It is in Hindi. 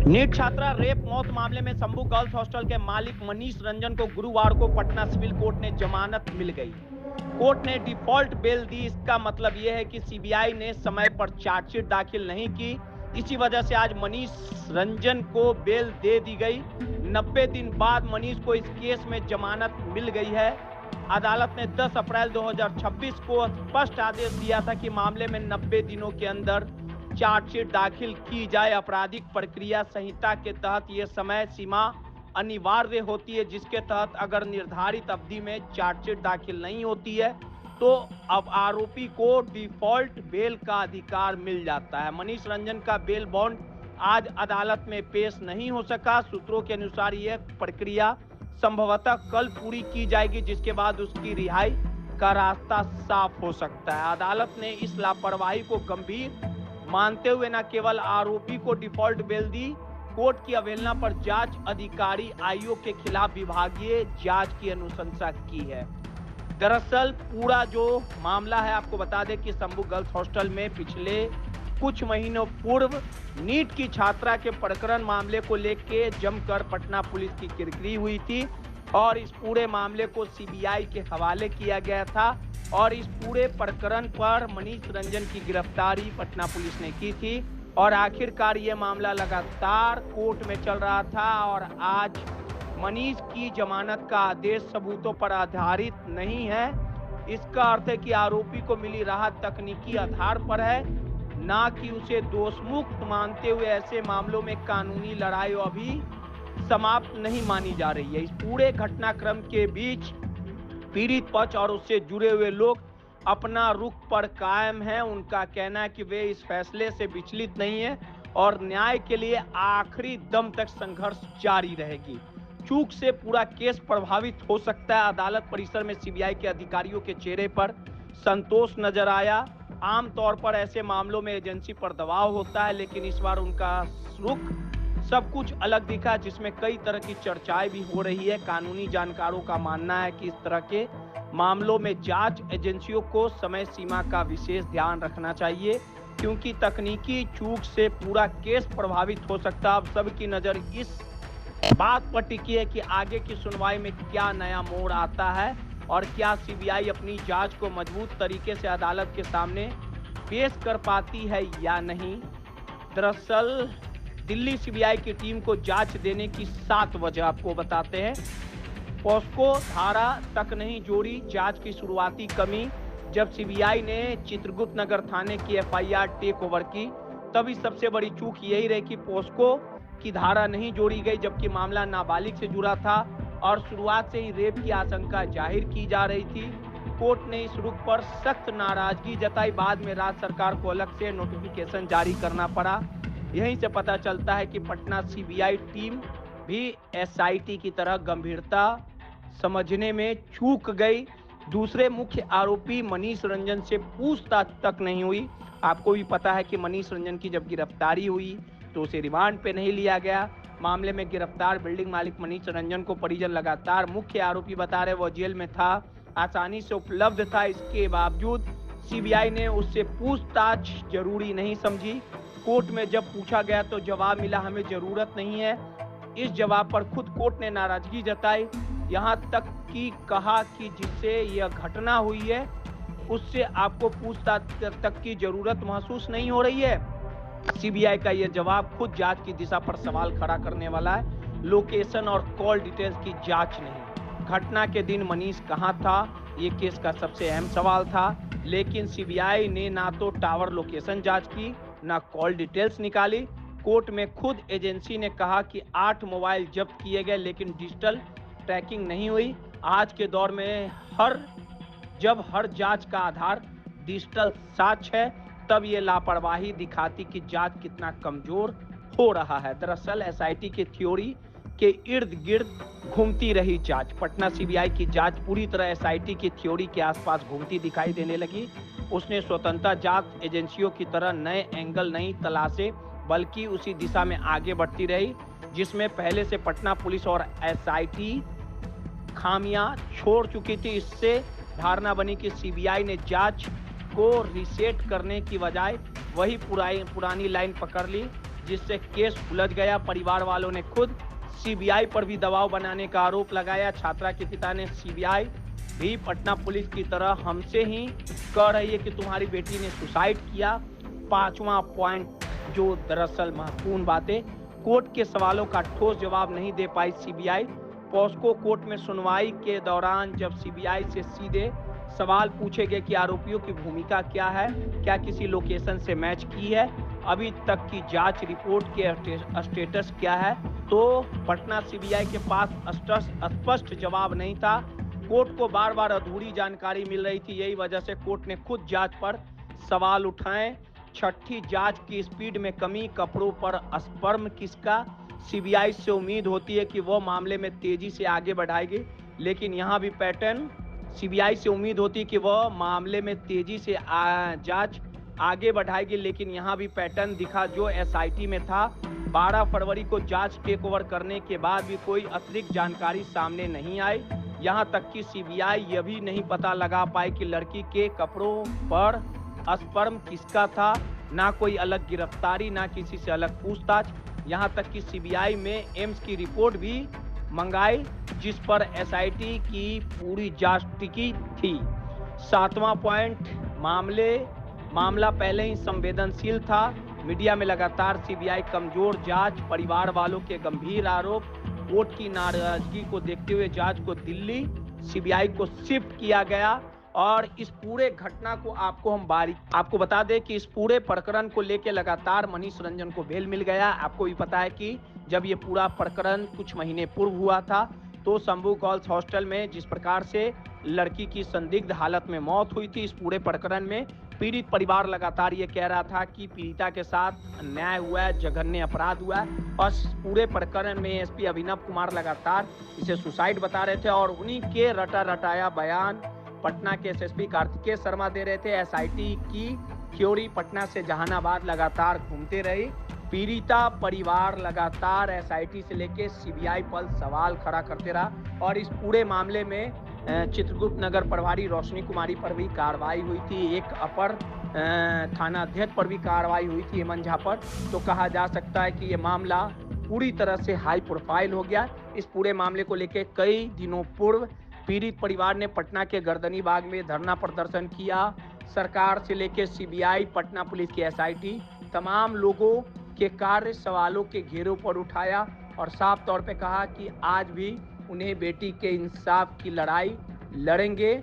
नीट छात्रा रेप मौत मामले में शंभू गर्ल्स हॉस्टल के मालिक मनीष रंजन को गुरुवार को पटना सिविल कोर्ट ने जमानत मिल गई। कोर्ट ने डिफॉल्ट बेल दी। इसका मतलब यह है कि सीबीआई ने समय पर चार्जशीट दाखिल नहीं की। इसी वजह से आज मनीष रंजन को बेल दे दी गई। 90 दिन बाद मनीष को इस केस में जमानत मिल गई है। अदालत ने 10 अप्रैल 2026 को स्पष्ट आदेश दिया था कि मामले में 90 दिनों के अंदर चार्जशीट दाखिल की जाए। आपराधिक प्रक्रिया संहिता के तहत यह समय सीमा अनिवार्य होती है, जिसके तहत अगर निर्धारित अवधि में चार्जशीट दाखिल नहीं होती है तो अब आरोपी को डिफॉल्ट बेल का अधिकार मिल जाता है। मनीष रंजन का बेल बॉन्ड आज अदालत में पेश नहीं हो सका। सूत्रों के अनुसार यह प्रक्रिया संभवतः कल पूरी की जाएगी, जिसके बाद उसकी रिहाई का रास्ता साफ हो सकता है। अदालत ने इस लापरवाही को गंभीर मानते हुए न केवल आरोपी को डिफॉल्ट बेल दी, कोर्ट की अवहेलना पर जांच अधिकारी आयोग के खिलाफ विभागीय जांच की अनुशंसा की है। दरअसल पूरा जो मामला है, आपको बता दें कि शंभू गर्ल्स हॉस्टल में पिछले कुछ महीनों पूर्व नीट की छात्रा के प्रकरण मामले को लेकर जमकर पटना पुलिस की किरकिरी हुई थी और इस पूरे मामले को सीबीआई के हवाले किया गया था और इस पूरे प्रकरण पर मनीष रंजन की गिरफ्तारी पटना पुलिस ने की थी और आखिरकार ये मामला लगातार कोर्ट में चल रहा था और आज मनीष की जमानत का आदेश सबूतों पर आधारित नहीं है। इसका अर्थ है कि आरोपी को मिली राहत तकनीकी आधार पर है, ना कि उसे दोषमुक्त मानते हुए ऐसे मामलों में कानूनी लड़ाई अभी समाप्त नहीं मानी जा रही है। इस पूरे घटनाक्रम के बीच पीड़ित पक्ष और उससे जुड़े हुए लोग अपना रुख पर कायम हैं। उनका कहना है कि वे इस फैसले से विचलित नहीं है और न्याय के लिए आखिरी दम तक संघर्ष जारी रहेगी। चूक से पूरा केस प्रभावित हो सकता है। अदालत परिसर में सीबीआई के अधिकारियों के चेहरे पर संतोष नजर आया। आमतौर पर ऐसे मामलों में एजेंसी पर दबाव होता है, लेकिन इस बार उनका रुख सब कुछ अलग दिखा, जिसमें कई तरह की चर्चाएं भी हो रही है। कानूनी जानकारों का मानना है कि इस तरह के मामलों में जांच एजेंसियों को समय सीमा का विशेष ध्यान रखना चाहिए, क्योंकि तकनीकी चूक से पूरा केस प्रभावित हो सकता है। अब सबकी नजर इस बात पर टिकी है कि आगे की सुनवाई में क्या नया मोड़ आता है और क्या सीबीआई अपनी जांच को मजबूत तरीके से अदालत के सामने पेश कर पाती है या नहीं। दरअसल दिल्ली सीबीआई की टीम को जांच देने की 7 वजह आपको बताते हैं। पॉस्को धारा तक नहीं जोड़ी जांच की शुरुआती कमी। जब सीबीआई ने चित्रगुप्त नगर थाने की एफआईआर टेक ओवर की, तभी सबसे बड़ी चूक यही रही कि पॉस्को की धारा नहीं जोड़ी गई, जबकि मामला नाबालिग से जुड़ा था और शुरुआत से ही रेप की आशंका जाहिर की जा रही थी। कोर्ट ने इस रुख पर सख्त नाराजगी जताई। बाद में राज्य सरकार को अलग से नोटिफिकेशन जारी करना पड़ा। यहीं से पता चलता है कि पटना सीबीआई टीम भी एसआईटी की तरह गंभीरता समझने में चूक गई। दूसरे मुख्य आरोपी मनीष रंजन से पूछताछ तक नहीं हुई। आपको भी पता है कि मनीष रंजन की जब गिरफ्तारी हुई तो उसे रिमांड पे नहीं लिया गया। मामले में गिरफ्तार बिल्डिंग मालिक मनीष रंजन को परिजन लगातार मुख्य आरोपी बता रहे, वो जेल में था, आसानी से उपलब्ध था। इसके बावजूद सीबीआई ने उससे पूछताछ जरूरी नहीं समझी। कोर्ट में जब पूछा गया तो जवाब मिला, हमें जरूरत नहीं है। इस जवाब पर खुद कोर्ट ने नाराजगी जताई, यहाँ तक कि कहा कि जिससे यह घटना हुई है उससे आपको पूछताछ तक की जरूरत महसूस नहीं हो रही है। सीबीआई का यह जवाब खुद जांच की दिशा पर सवाल खड़ा करने वाला है। लोकेशन और कॉल डिटेल्स की जांच नहीं। घटना के दिन मनीष कहां था, ये केस का सबसे अहम सवाल था, लेकिन सीबीआई ने ना तो टावर लोकेशन जांच की, ना कॉल डिटेल्स निकाली। कोर्ट में खुद एजेंसी ने कहा कि 8 मोबाइल जब्त किए गए, लेकिन डिजिटल ट्रैकिंग नहीं हुई। आज के दौर में जब हर जांच का आधार डिजिटल साक्ष्य है, तब ये लापरवाही दिखाती कि जांच कितना कमजोर हो रहा है। दरअसल एसआईटी की थ्योरी के इर्द गिर्द घूमती रही जांच। पटना सीबीआई की जांच पूरी तरह एसआईटी की थ्योरी के आसपास घूमती दिखाई देने लगी। उसने स्वतंत्रता जांच एजेंसियों की तरह नए एंगल नहीं तलाशे, बल्कि उसी दिशा में आगे बढ़ती रही जिसमें पहले से पटना पुलिस और एसआईटी खामियां छोड़ चुकी थी। इससे धारणा बनी कि सीबीआई ने जांच को रीसेट करने की बजाय वही पुरानी लाइन पकड़ ली जिससे केस उलझ गया। परिवार वालों ने खुद सीबीआई पर भी दबाव बनाने का आरोप लगाया। छात्रा के पिता ने सीबीआई भी पटना पुलिस की तरह हमसे ही कह रही है कि तुम्हारी बेटी ने सुसाइड किया। पांचवा पॉइंट जो दरअसल महत्वपूर्ण बातें, कोर्ट के सवालों का ठोस जवाब नहीं दे पाई सीबीआई। पॉस्को कोर्ट में सुनवाई के दौरान जब सीबीआई से सीधे सवाल पूछे गए कि आरोपियों की भूमिका क्या है, क्या किसी लोकेशन से मैच की है, अभी तक की जांच रिपोर्ट के स्टेटस क्या है, तो पटना सीबीआई के पास स्पष्ट जवाब नहीं था। कोर्ट को बार बार अधूरी जानकारी मिल रही थी। यही वजह से कोर्ट ने खुद जांच पर सवाल उठाए। छठी जांच की स्पीड में कमी, कपड़ों पर स्पर्म किसका। सीबीआई से उम्मीद होती है कि वह मामले में तेजी से आगे बढ़ाएगी, लेकिन यहां भी पैटर्न, सीबीआई से उम्मीद होती है कि वह मामले में तेजी से जांच आगे बढ़ाएगी, लेकिन यहां भी पैटर्न दिखा जो एसआईटी में था। 12 फरवरी को जांच टेक ओवर करने के बाद भी कोई अतिरिक्त जानकारी सामने नहीं आई। यहां तक कि सीबीआई यह भी नहीं पता लगा पाई कि लड़की के कपड़ों पर स्पर्म किसका था। ना कोई अलग गिरफ्तारी, ना किसी से अलग पूछताछ। यहां तक कि सीबीआई में एम्स की रिपोर्ट भी मंगाई, जिस पर एसआईटी की पूरी जांच टिकी थी। 7वां पॉइंट, मामला पहले ही संवेदनशील था। मीडिया में लगातार सीबीआई कमजोर जांच, परिवार वालों के गंभीर आरोप, कोर्ट की नाराजगी को देखते हुए जांच को दिल्ली सीबीआई को शिफ्ट किया गया। और इस पूरे घटना को आपको बता दें कि इस पूरे प्रकरण को लेकर लगातार मनीष रंजन को बेल मिल गया। आपको भी पता है कि जब ये पूरा प्रकरण कुछ महीने पूर्व हुआ था, तो शंभू गर्ल्स हॉस्टल में जिस प्रकार से लड़की की संदिग्ध हालत में मौत हुई थी, इस पूरे प्रकरण में पीड़ित परिवार लगातार ये कह रहा था कि पीड़िता के साथ अन्याय हुआ है, जघन्य अपराध हुआ है। और पूरे प्रकरण में एसपी अभिनव कुमार लगातार इसे सुसाइड बता रहे थे, और उन्हीं के रटा रटाया बयान पटना के एसएसपी कार्तिकेय शर्मा दे रहे थे। एसआईटी की थ्योरी पटना से जहानाबाद लगातार घूमते रही। पीड़िता परिवार लगातार एसआईटी से लेकर सीबीआई पर सवाल खड़ा करते रहा, और इस पूरे मामले में चित्रगुप्त नगर प्रभारी रोशनी कुमारी पर भी कार्रवाई हुई थी। एक अपर थाना अध्यक्ष पर भी कार्रवाई हुई थी, हेमंत झा पर। तो कहा जा सकता है कि ये मामला पूरी तरह से हाई प्रोफाइल हो गया। इस पूरे मामले को लेकर कई दिनों पूर्व पीड़ित परिवार ने पटना के गर्दनी बाग में धरना प्रदर्शन किया। सरकार से लेकर सीबीआई, पटना पुलिस की एसआईटी, तमाम लोगों के कार्य सवालों के घेरों पर उठाया, और साफ तौर पे कहा कि आज भी उन्हें बेटी के इंसाफ की लड़ाई लड़ेंगे।